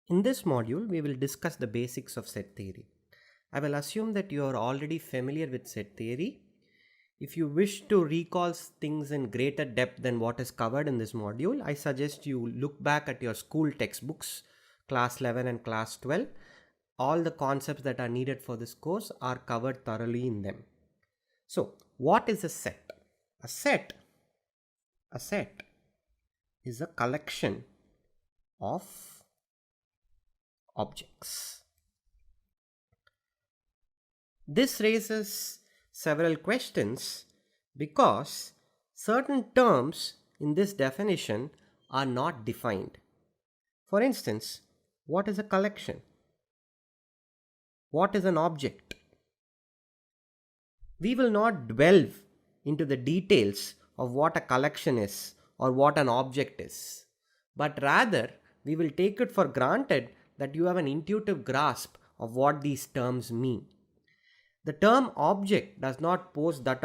In this module, we will discuss the basics of set theory. I will assume that you are already familiar with set theory. If you wish to recall things in greater depth than what is covered in this module, I suggest you look back at your school textbooks, class 11 and class 12. All the concepts that are needed for this course are covered thoroughly in them. So, what is a set? A set is a collection of objects. This raises several questions because certain terms in this definition are not defined. For instance, what is a collection? What is an object? We will not delve into the details of what a collection is or what an object is, but rather we will take it for granted that you have an intuitive grasp of what these terms mean. The term object does not pose that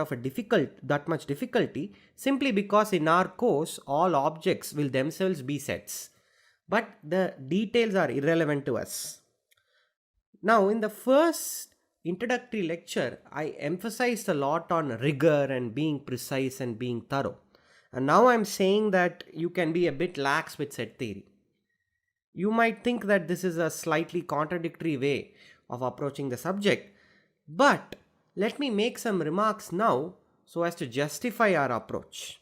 much difficulty simply because in our course all objects will themselves be sets, but the details are irrelevant to us. Now, in the first introductory lecture, I emphasized a lot on rigor and being precise and being thorough. And now I'm saying that you can be a bit lax with set theory. You might think that this is a slightly contradictory way of approaching the subject, but let me make some remarks now so as to justify our approach.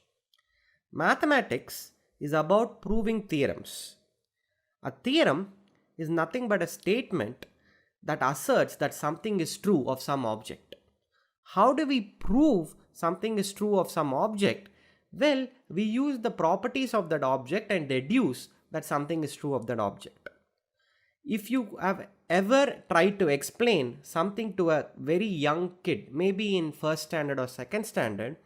Mathematics is about proving theorems. A theorem is nothing but a statement that asserts that something is true of some object. How do we prove something is true of some object? Well, we use the properties of that object and deduce that something is true of that object. If you have ever tried to explain something to a very young kid, maybe in first standard or second standard,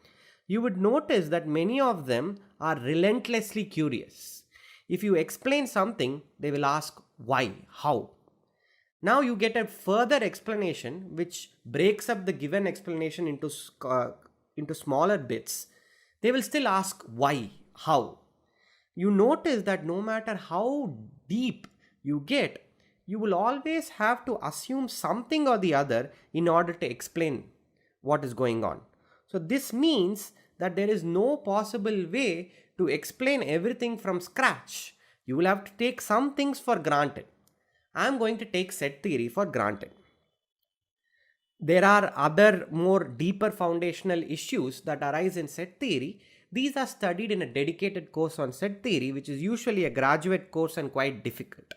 you would notice that many of them are relentlessly curious. If you explain something, they will ask why, how. Now you get a further explanation which breaks up the given explanation into smaller bits. They will still ask why, how. You notice that no matter how deep you get, you will always have to assume something or the other in order to explain what is going on. So this means that there is no possible way to explain everything from scratch. You will have to take some things for granted. I am going to take set theory for granted. There are other more deeper foundational issues that arise in set theory. These are studied in a dedicated course on set theory, which is usually a graduate course and quite difficult.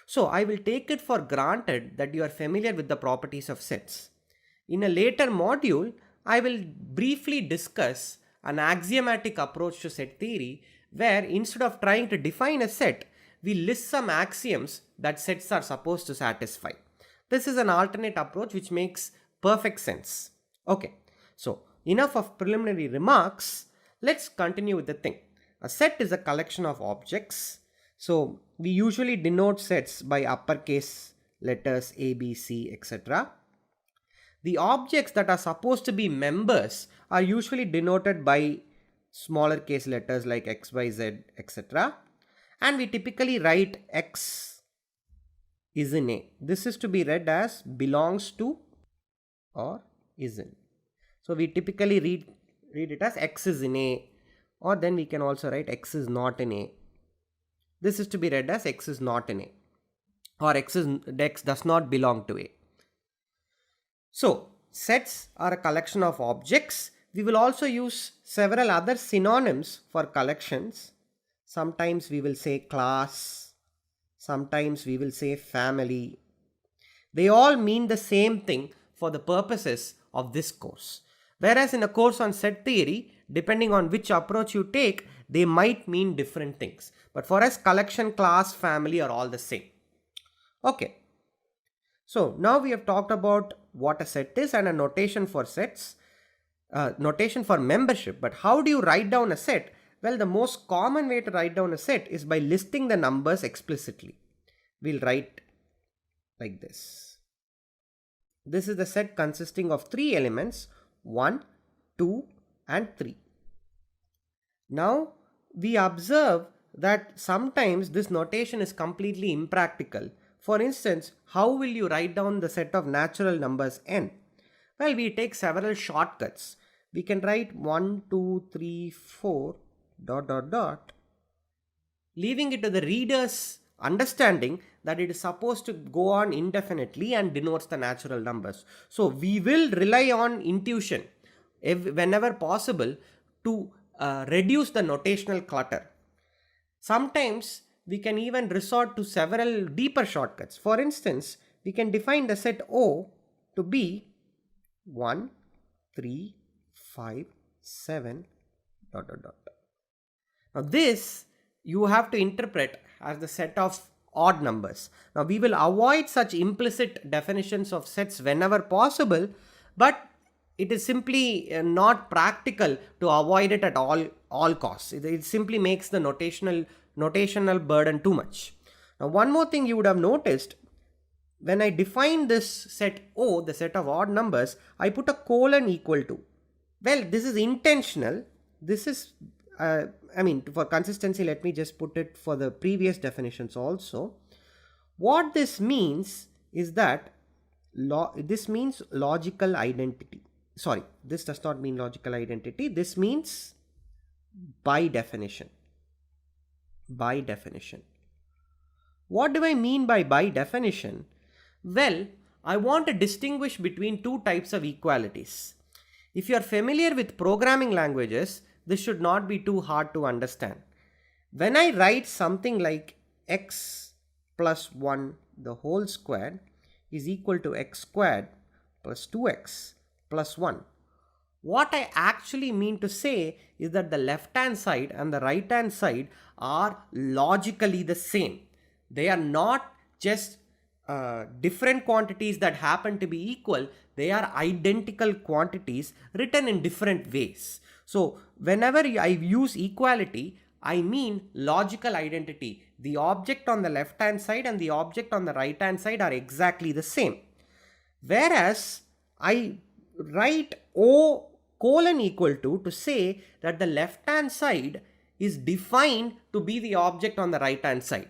So I will take it for granted that you are familiar with the properties of sets. In a later module, I will briefly discuss an axiomatic approach to set theory where instead of trying to define a set, we list some axioms that sets are supposed to satisfy. This is an alternate approach which makes perfect sense. Okay, so enough of preliminary remarks. Let's continue with the thing. A set is a collection of objects. So we usually denote sets by uppercase letters A, B, C, etc. The objects that are supposed to be members are usually denoted by smaller case letters like X, Y, Z, etc. And we typically write X is in A. This is to be read as belongs to or is in. So we typically read it as X is in A, or then we can also write X is not in A. This is to be read as X is not in A, or X does not belong to A. So sets are a collection of objects. We will also use several other synonyms for collections. Sometimes we will say class, sometimes we will say family. They all mean the same thing for the purposes of this course. Whereas in a course on set theory, depending on which approach you take, they might mean different things. But for us, collection, class, family are all the same. Okay. So now we have talked about what a set is and a notation for sets, notation for membership. But how do you write down a set? Well, the most common way to write down a set is by listing the numbers explicitly. We'll write like this. This is the set consisting of 3 elements, 1, 2 and 3. Now we observe that sometimes this notation is completely impractical. For instance, how will you write down the set of natural numbers n? Well, we take several shortcuts. We can write 1, 2, 3, 4, dot, dot, dot, leaving it to the reader's understanding that it is supposed to go on indefinitely and denotes the natural numbers. So we will rely on intuition whenever possible to reduce the notational clutter. Sometimes we can even resort to several deeper shortcuts. For instance, we can define the set O to be 1, 3, 5, 7, dot, dot, dot. Now this you have to interpret as the set of odd numbers. Now we will avoid such implicit definitions of sets whenever possible, but it is simply not practical to avoid it at all costs. It simply makes the notational burden too much. Now one more thing you would have noticed, when I define this set O, the set of odd numbers, I put a colon equal to. Well, this is intentional. This is for consistency, let me just put it for the previous definitions also. What this means is that this means logical identity. Sorry, this does not mean logical identity. This means by definition. By definition. What do I mean by definition? Well, I want to distinguish between two types of equalities. If you are familiar with programming languages, this should not be too hard to understand. When I write something like x plus 1 the whole squared is equal to x squared plus 2x plus 1, what I actually mean to say is that the left hand side and the right hand side are logically the same. They are not just different quantities that happen to be equal. They are identical quantities written in different ways. So whenever I use equality, I mean logical identity. The object on the left hand side and the object on the right hand side are exactly the same. Whereas I write O colon equal to say that the left hand side is defined to be the object on the right hand side.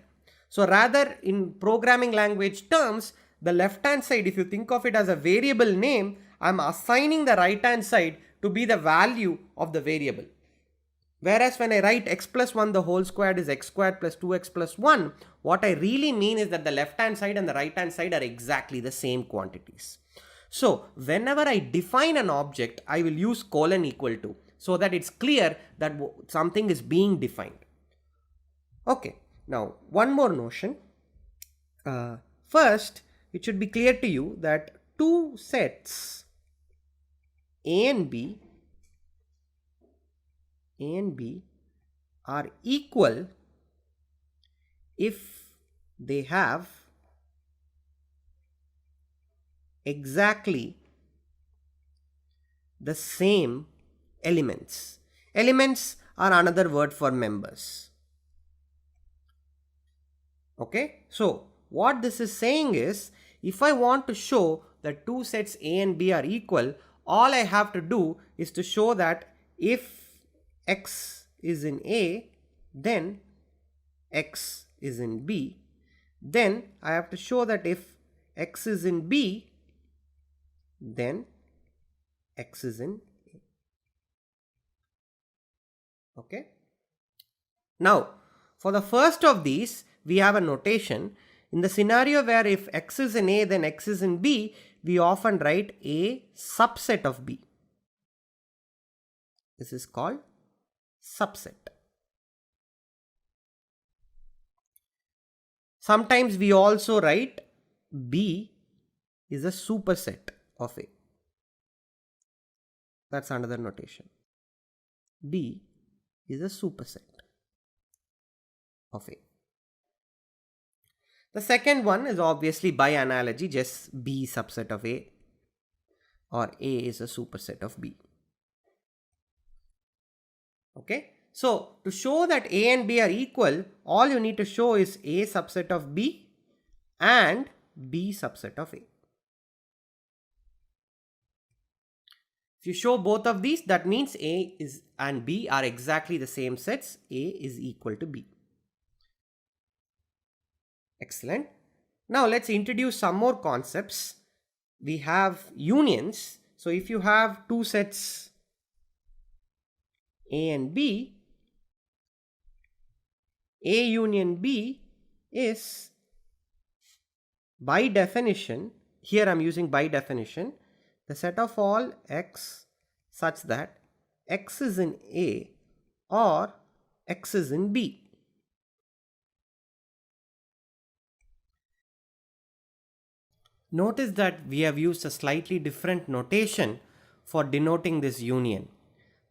So rather, in programming language terms, the left hand side, if you think of it as a variable name, I'm assigning the right hand side to be the value of the variable. Whereas when I write x plus 1 the whole squared is x squared plus 2x plus 1, what I really mean is that the left hand side and the right hand side are exactly the same quantities. So whenever I define an object, I will use colon equal to, so that it's clear that something is being defined. Okay, now one more notion. First, it should be clear to you that two sets A and B are equal if they have exactly the same elements. Elements are another word for members. Okay, so what this is saying is, if I want to show that two sets A and B are equal, all I have to do is to show that if x is in A, then x is in B. Then I have to show that if x is in B, then x is in A. Okay. Now, for the first of these, we have a notation. In the scenario where if x is in A, then x is in B, we often write A subset of B. This is called subset. Sometimes we also write B is a superset of A. That's another notation. B is a superset of A. The second one is obviously by analogy, just B subset of A, or A is a superset of B. Okay, so to show that A and B are equal, all you need to show is A subset of B and B subset of A. If you show both of these, that means A and B are exactly the same sets. A is equal to B. Excellent. Now let's introduce some more concepts. We have unions. So if you have two sets A and B, A union B is by definition, here I am using by definition, the set of all x such that x is in A or x is in B. Notice that we have used a slightly different notation for denoting this union.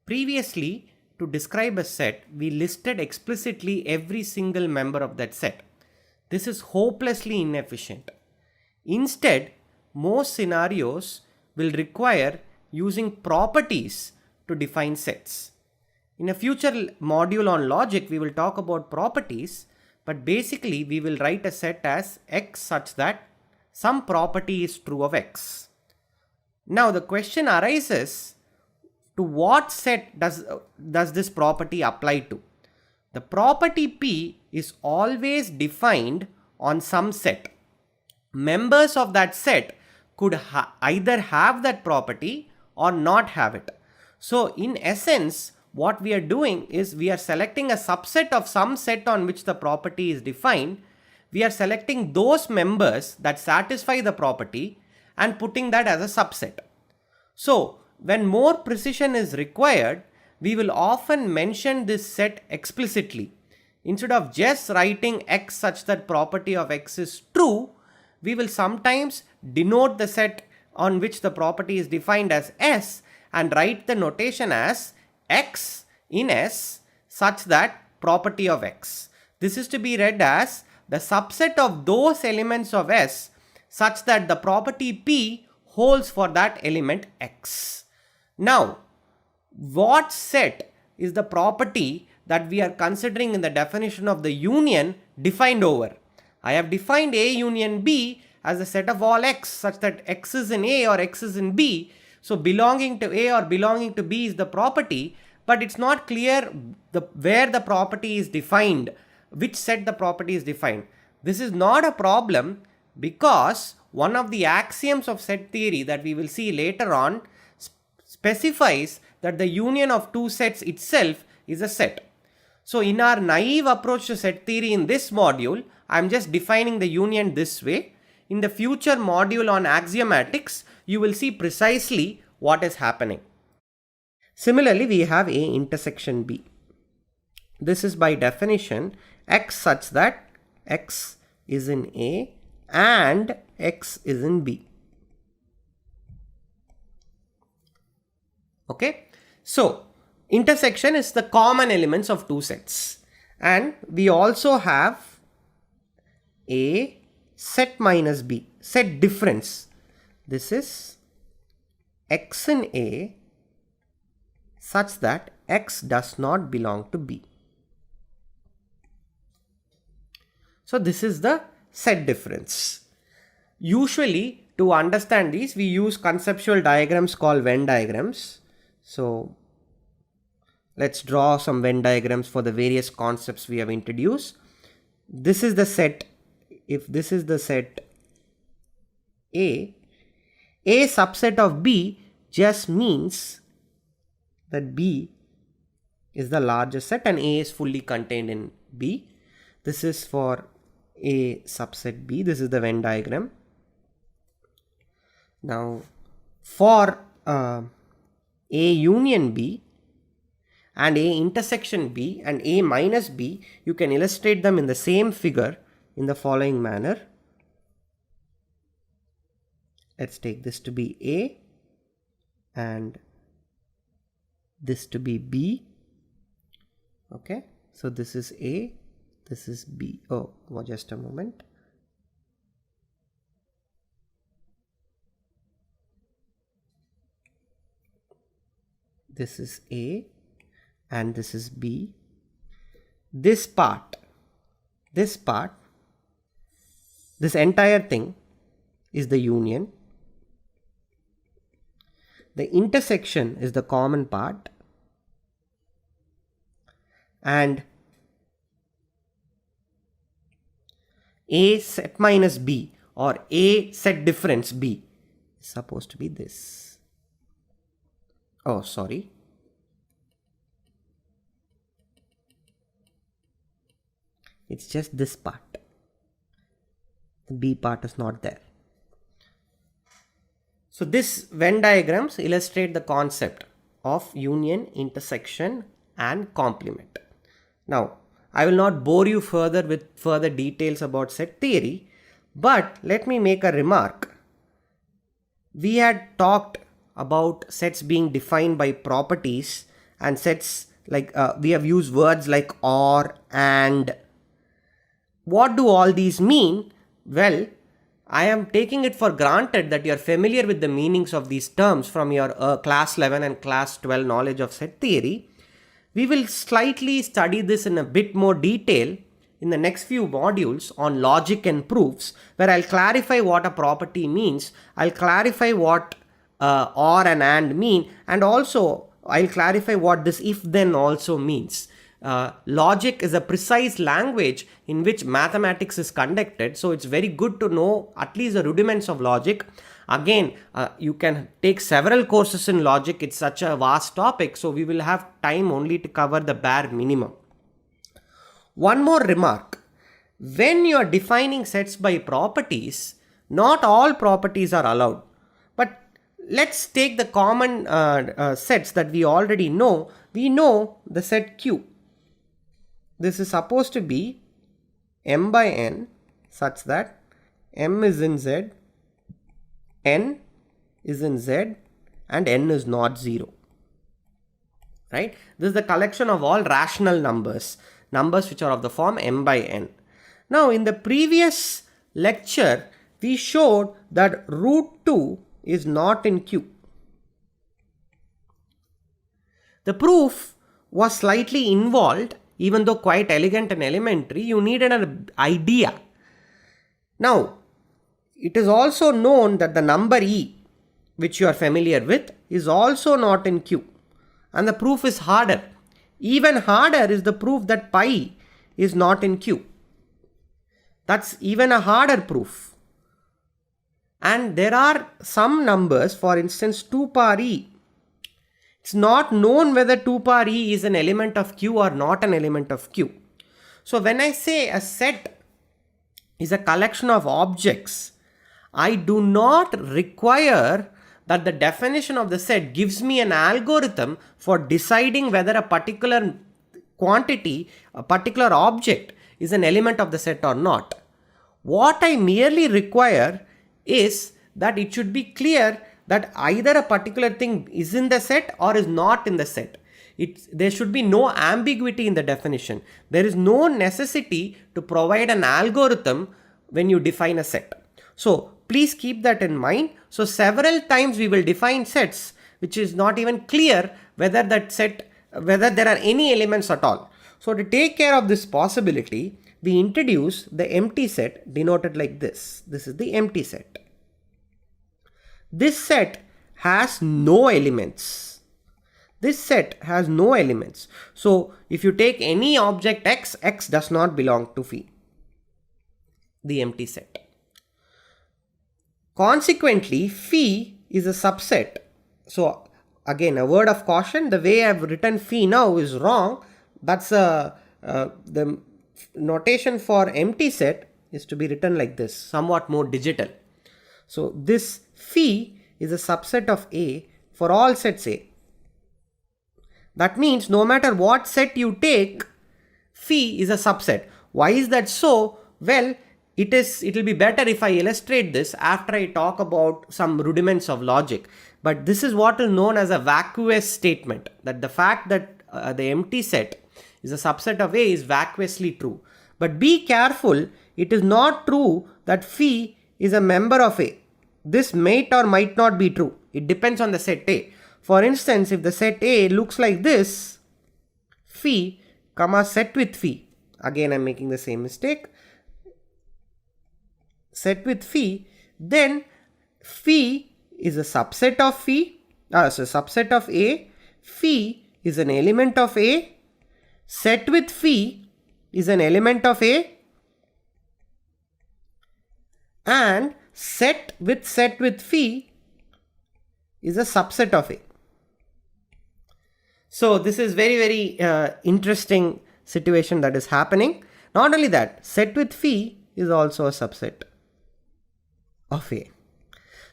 Previously, to describe a set, we listed explicitly every single member of that set. This is hopelessly inefficient. Instead, most scenarios will require using properties to define sets. In a future module on logic, we will talk about properties, but basically we will write a set as x such that some property is true of x. Now the question arises, to what set does this property apply to? The property P is always defined on some set. Members of that set could either have that property or not have it. So in essence, what we are doing is we are selecting a subset of some set on which the property is defined. We are selecting those members that satisfy the property and putting that as a subset. So when more precision is required, we will often mention this set explicitly. Instead of just writing x such that property of x is true, we will sometimes denote the set on which the property is defined as S and write the notation as x in S such that property of x. This is to be read as the subset of those elements of S such that the property P holds for that element x. Now, what set is the property that we are considering in the definition of the union defined over? I have defined A union B as a set of all x such that x is in A or x is in B. So belonging to A or belonging to B is the property, but it's not clear where the property is defined, which set the property is defined. This is not a problem because one of the axioms of set theory that we will see later on specifies that the union of two sets itself is a set. So in our naive approach to set theory in this module, I am just defining the union this way. In the future module on axiomatics, you will see precisely what is happening. Similarly, we have A intersection B. This is by definition x such that x is in A and x is in B. Okay, so intersection is the common elements of two sets, and we also have A set minus B, set difference. This is x in A such that x does not belong to B. So this is the set difference. Usually to understand these, we use conceptual diagrams called Venn diagrams. So let's draw some Venn diagrams for the various concepts we have introduced. This is the set. If this is the set A subset of B just means that B is the largest set and A is fully contained in B. This is for A subset B. This is the Venn diagram. Now for A union B and A intersection B and A minus B, you can illustrate them in the same figure in the following manner. Let's take this to be A and this to be B. Okay, so this is A, this is B. Oh, just a moment. This is A and this is B. This entire thing is the union. The intersection is the common part, and A set minus B or A set difference B is supposed to be this. Oh, sorry. It's just this part. The B part is not there. So this Venn diagrams illustrate the concept of union, intersection and complement. Now, I will not bore you further with further details about set theory, but let me make a remark. We had talked about sets being defined by properties and sets like we have used words like or, and. What do all these mean? Well, I am taking it for granted that you are familiar with the meanings of these terms from your class 11 and class 12 knowledge of set theory. We will slightly study this in a bit more detail in the next few modules on logic and proofs, where I'll clarify what a property means, I'll clarify what or and mean, and also I'll clarify what this if then also means. Logic is a precise language in which mathematics is conducted, so it's very good to know at least the rudiments of logic. Again, you can take several courses in logic. It's such a vast topic, so we will have time only to cover the bare minimum. One more remark. When you are defining sets by properties, not all properties are allowed. But let's take the common sets that we already know. We know the set Q. This is supposed to be m by n such that m is in Z, n is in Z and n is not 0. Right? This is the collection of all rational numbers which are of the form m by n. Now in the previous lecture we showed that root 2 is not in Q. The proof was slightly involved. Even though quite elegant and elementary, you needed an idea. Now, it is also known that the number E, which you are familiar with, is also not in Q. And the proof is harder. Even harder is the proof that pi is not in Q. That's even a harder proof. And there are some numbers, for instance 2 power E. It's not known whether 2 power E is an element of Q or not an element of Q. So when I say a set is a collection of objects, I do not require that the definition of the set gives me an algorithm for deciding whether a particular quantity, a particular object is an element of the set or not. What I merely require is that it should be clear that either a particular thing is in the set or is not in the set. There should be no ambiguity in the definition. There is no necessity to provide an algorithm when you define a set. So please keep that in mind. So several times we will define sets which is not even clear whether that set, whether there are any elements at all. So to take care of this possibility, we introduce the empty set denoted like this. This is the empty set. This set has no elements. This set has no elements. So if you take any object x, x does not belong to phi, the empty set. Consequently, phi is a subset. So again, a word of caution, the way I have written phi now is wrong. That's the notation for empty set is to be written like this, somewhat more digital. So this phi is a subset of A for all sets A. That means no matter what set you take, phi is a subset. Why is that so? Well, it will be better if I illustrate this after I talk about some rudiments of logic. But this is what is known as a vacuous statement, that the fact that the empty set is a subset of A is vacuously true. But be careful, it is not true that phi is a member of A. This might or might not be true. It depends on the set A. For instance, if the set A looks like this, phi, comma set with phi. Again, I'm making the same mistake. Set with phi, then phi is a subset of phi, so subset of A. Phi is an element of A. Set with phi is an element of A. and set with phi is a subset of A. So this is very interesting situation that is happening. Not only that, set with phi is also a subset of A.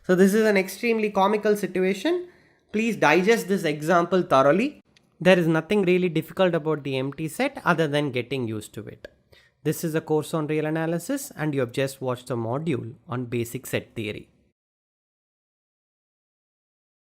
So this is an extremely comical situation. Please digest this example thoroughly. There is nothing really difficult about the empty set other than getting used to it. This is a course on real analysis and you have just watched a module on basic set theory.